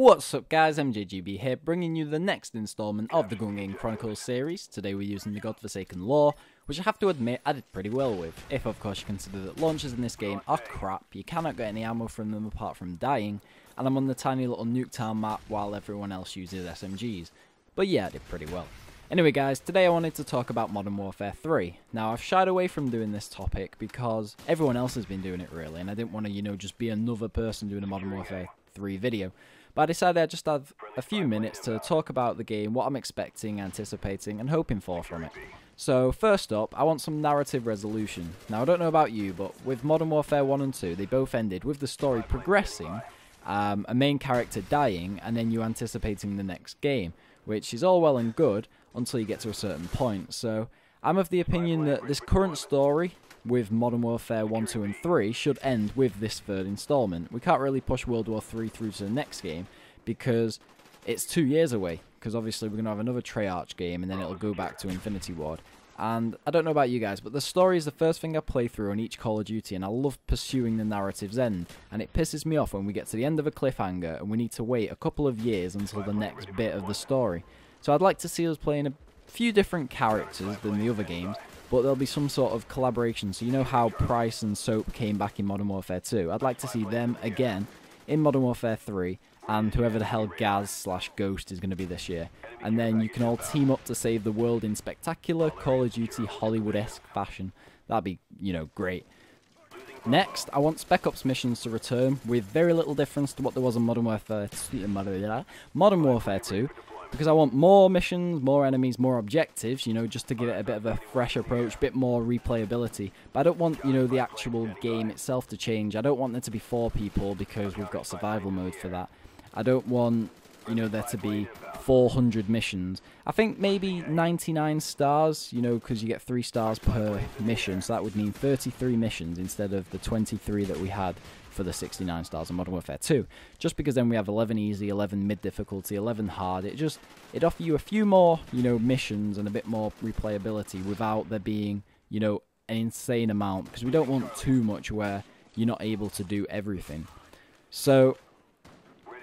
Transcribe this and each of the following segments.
What's up guys, MJGB here, bringing you the next installment of the Gun Game Chronicles series. Today we're using the Godforsaken lore, which I have to admit I did pretty well with, if of course you consider that launchers in this game are crap, you cannot get any ammo from them apart from dying, and I'm on the tiny little Nuketown map while everyone else uses SMGs. But yeah, I did pretty well. Anyway guys, today I wanted to talk about Modern Warfare 3. Now I've shied away from doing this topic because everyone else has been doing it really, and I didn't want to, just be another person doing a Modern Warfare 3 video. But I decided I'd just have a few minutes to talk about the game, what I'm expecting, anticipating, and hoping for from it. So first up, I want some narrative resolution. Now I don't know about you, but with Modern Warfare 1 and 2, they both ended with the story progressing, a main character dying, and then you anticipating the next game, which is all well and good until you get to a certain point. So I'm of the opinion that this current story with Modern Warfare 1, 2 and 3 should end with this third installment. We can't really push World War 3 through to the next game because it's 2 years away, because obviously we're going to have another Treyarch game and then it'll go back to Infinity Ward. And I don't know about you guys, but the story is the first thing I play through on each Call of Duty, and I love pursuing the narrative's end, and it pisses me off when we get to the end of a cliffhanger and we need to wait a couple of years until the next bit of the story. So I'd like to see us playing a few different characters than the other games, but there'll be some sort of collaboration. So you know how Price and Soap came back in Modern Warfare 2? I'd like to see them again in Modern Warfare 3, and whoever the hell Gaz/Ghost is going to be this year. And then you can all team up to save the world in spectacular Call of Duty Hollywood-esque fashion. That'd be, great. Next, I want Spec Ops missions to return with very little difference to what there was in Modern Warfare 2. Because I want more missions, more enemies, more objectives, just to give it a bit of a fresh approach, a bit more replayability. But I don't want, the actual game itself to change. I don't want there to be 4 people because we've got survival mode for that. I don't want, there to be 400 missions. I think maybe 99 stars, because you get 3 stars per mission. So that would mean 33 missions instead of the 23 that we had for the 69 stars in Modern Warfare 2, just because then we have 11 easy, 11 mid difficulty, 11 hard. It offers you a few more, missions and a bit more replayability without there being, an insane amount, because we don't want too much where you're not able to do everything. So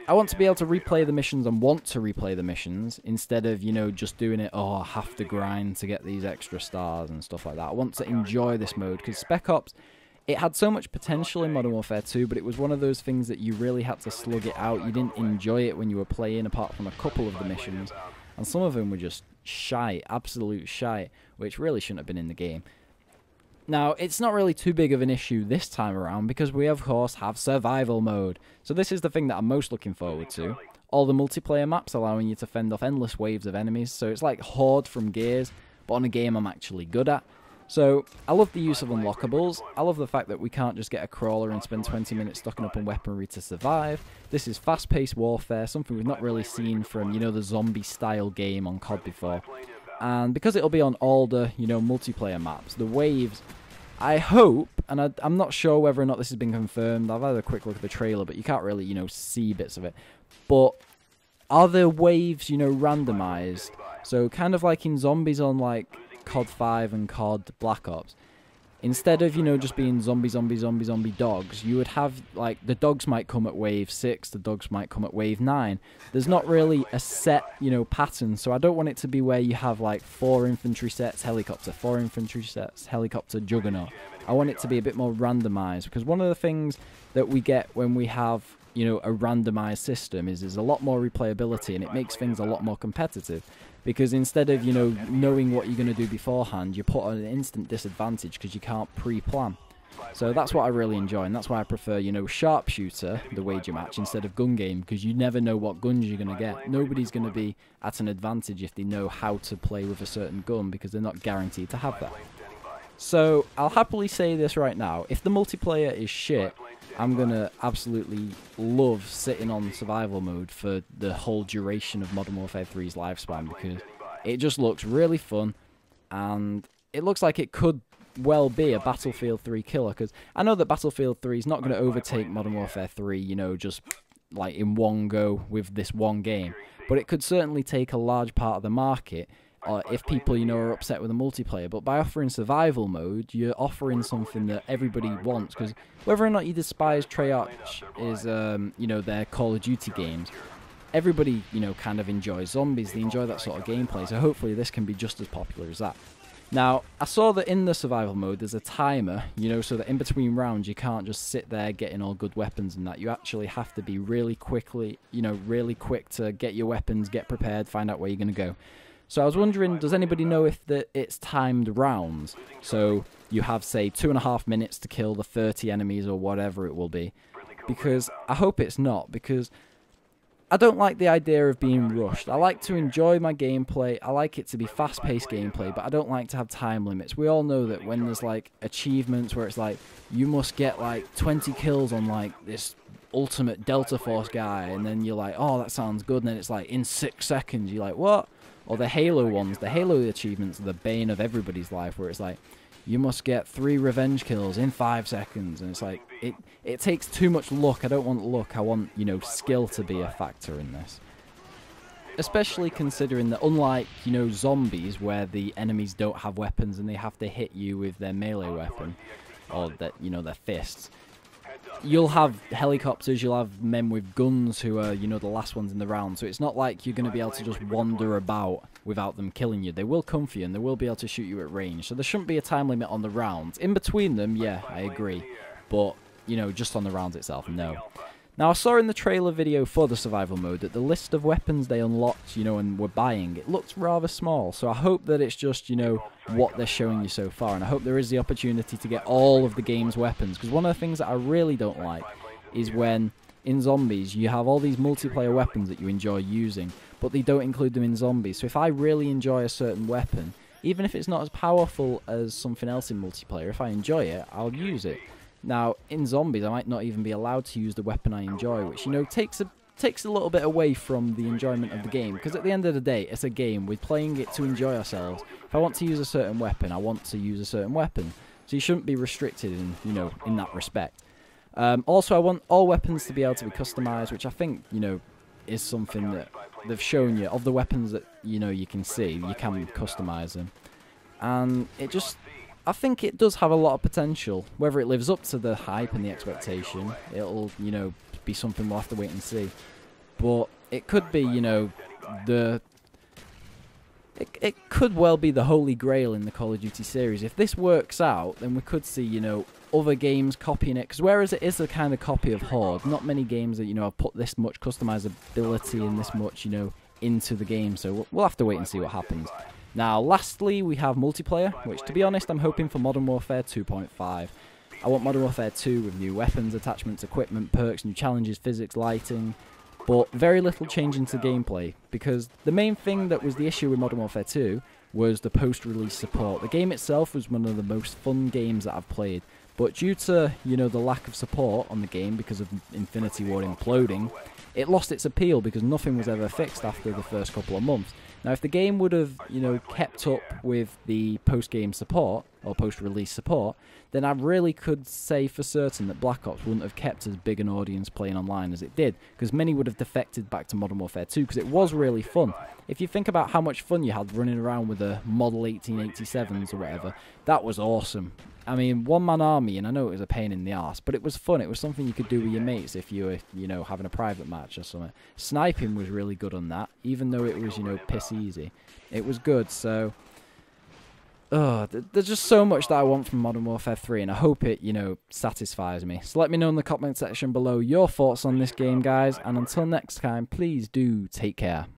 I want to be able to replay the missions and want to replay the missions instead of, just doing it, I have to grind to get these extra stars and stuff like that. I want to enjoy this mode, because Spec Ops, it had so much potential in Modern Warfare 2, but it was one of those things that you really had to slug it out. You didn't enjoy it when you were playing, apart from a couple of the missions. And some of them were just shite, absolute shite, which really shouldn't have been in the game. Now, it's not really too big of an issue this time around, because we, of course, have survival mode. So this is the thing that I'm most looking forward to. All the multiplayer maps allowing you to fend off endless waves of enemies, so it's like Horde from Gears, but on a game I'm actually good at. So, I love the use of unlockables. I love the fact that we can't just get a crawler and spend 20 minutes stocking up on weaponry to survive. This is fast-paced warfare, something we've not really seen from, the zombie-style game on COD before. And because it'll be on all the, multiplayer maps, the waves, I hope, and I'm not sure whether or not this has been confirmed. I've had a quick look at the trailer, but you can't really, see bits of it. But are the waves, randomized? So, kind of like in Zombies on, COD 5 and COD Black Ops, instead of, just being zombie dogs, you would have, the dogs might come at wave 6, the dogs might come at wave 9. There's not really a set, pattern, so I don't want it to be where you have, 4 infantry sets, helicopter, 4 infantry sets, helicopter, juggernaut. I want it to be a bit more randomized, because one of the things that we get when we have, a randomized system is there's a lot more replayability, and it makes things a lot more competitive. Because instead of, knowing what you're going to do beforehand, you're put at an instant disadvantage because you can't pre-plan. So that's what I really enjoy, and that's why I prefer, Sharpshooter, the wager match, instead of Gun Game, because you never know what guns you're going to get. Nobody's going to be at an advantage if they know how to play with a certain gun, because they're not guaranteed to have that. So I'll happily say this right now, if the multiplayer is shit, I'm going to absolutely love sitting on survival mode for the whole duration of Modern Warfare 3's lifespan, because it just looks really fun, and it looks like it could well be a Battlefield 3 killer, because I know that Battlefield 3 is not going to overtake Modern Warfare 3, just in one go with this one game, but it could certainly take a large part of the market, if people, are upset with the multiplayer. But by offering survival mode, you're offering something that everybody wants, because whether or not you despise Treyarch is, their Call of Duty games, everybody, you know, kind of enjoys zombies. They enjoy that sort of gameplay, so hopefully this can be just as popular as that. Now, I saw that in the survival mode there's a timer, you know, so that in between rounds you can't just sit there getting all good weapons and that. You actually have to be really quick to get your weapons, get prepared, find out where you're going to go. So I was wondering, does anybody know if it's timed rounds? So you have, say, 2.5 minutes to kill the 30 enemies or whatever it will be. Because I hope it's not, because I don't like the idea of being rushed. I like to enjoy my gameplay. I like it to be fast-paced gameplay, but I don't like to have time limits. We all know that when there's like achievements where it's like you must get like 20 kills on like this ultimate Delta Force guy, and then you're like, oh, that sounds good, and then it's like in 6 seconds. You're like, what? Or the Halo ones, the Halo achievements are the bane of everybody's life, where it's like you must get 3 revenge kills in 5 seconds, and it's like it takes too much luck. I don't want luck. I want, you know, skill to be a factor in this. Especially considering that unlike, you know, zombies where the enemies don't have weapons and they have to hit you with their melee weapon or that, you know, their fists. You'll have helicopters, you'll have men with guns who are, you know, the last ones in the round. So it's not like you're going to be able to just wander about without them killing you. They will come for you and they will be able to shoot you at range. So there shouldn't be a time limit on the rounds. In between them, yeah, I agree. But, you know, just on the rounds itself, no. Now, I saw in the trailer video for the survival mode that the list of weapons they unlocked, you know, and were buying, it looks rather small. So I hope that it's just, you know, what they're showing you so far. And I hope there is the opportunity to get all of the game's weapons. Because one of the things that I really don't like is when, in zombies, you have all these multiplayer weapons that you enjoy using, but they don't include them in zombies. So if I really enjoy a certain weapon, even if it's not as powerful as something else in multiplayer, if I enjoy it, I'll use it. Now, in zombies, I might not even be allowed to use the weapon I enjoy, which, you know, takes a little bit away from the enjoyment of the game. Because at the end of the day, it's a game. We're playing it to enjoy ourselves. If I want to use a certain weapon, I want to use a certain weapon. So you shouldn't be restricted in, you know, in that respect. Also, I want all weapons to be able to be customized, which I think, you know, is something that they've shown you. Of the weapons that, you know, you can see, you can customize them. And it just, I think it does have a lot of potential. Whether it lives up to the hype and the expectation, it'll, you know, be something we'll have to wait and see. But it could be, you know, it could well be the holy grail in the Call of Duty series. If this works out, then we could see, you know, other games copying it. Because whereas it is a kind of copy of Horde, not many games that, you know, have put this much customizability and this much, you know, into the game. So we'll have to wait and see what happens. Now, lastly, we have multiplayer, which, to be honest, I'm hoping for Modern Warfare 2.5. I want Modern Warfare 2 with new weapons, attachments, equipment, perks, new challenges, physics, lighting, but very little change into gameplay, because the main thing that was the issue with Modern Warfare 2 was the post-release support. The game itself was one of the most fun games that I've played, but due to, you know, the lack of support on the game because of Infinity Ward imploding, it lost its appeal because nothing was ever fixed after the first couple of months. Now, if the game would have, you know, kept up with the post-game support, or post-release support, then I really could say for certain that Black Ops wouldn't have kept as big an audience playing online as it did, because many would have defected back to Modern Warfare 2, because it was really fun. If you think about how much fun you had running around with the Model 1887s or whatever, that was awesome. I mean, one-man army, and I know it was a pain in the arse, but it was fun. It was something you could do with your mates if you were, you know, having a private match or something. Sniping was really good on that, even though it was, you know, piss easy. It was good, so there's just so much that I want from Modern Warfare 3, and I hope it, you know, satisfies me. So let me know in the comment section below your thoughts on this game, guys, and until next time, please do take care.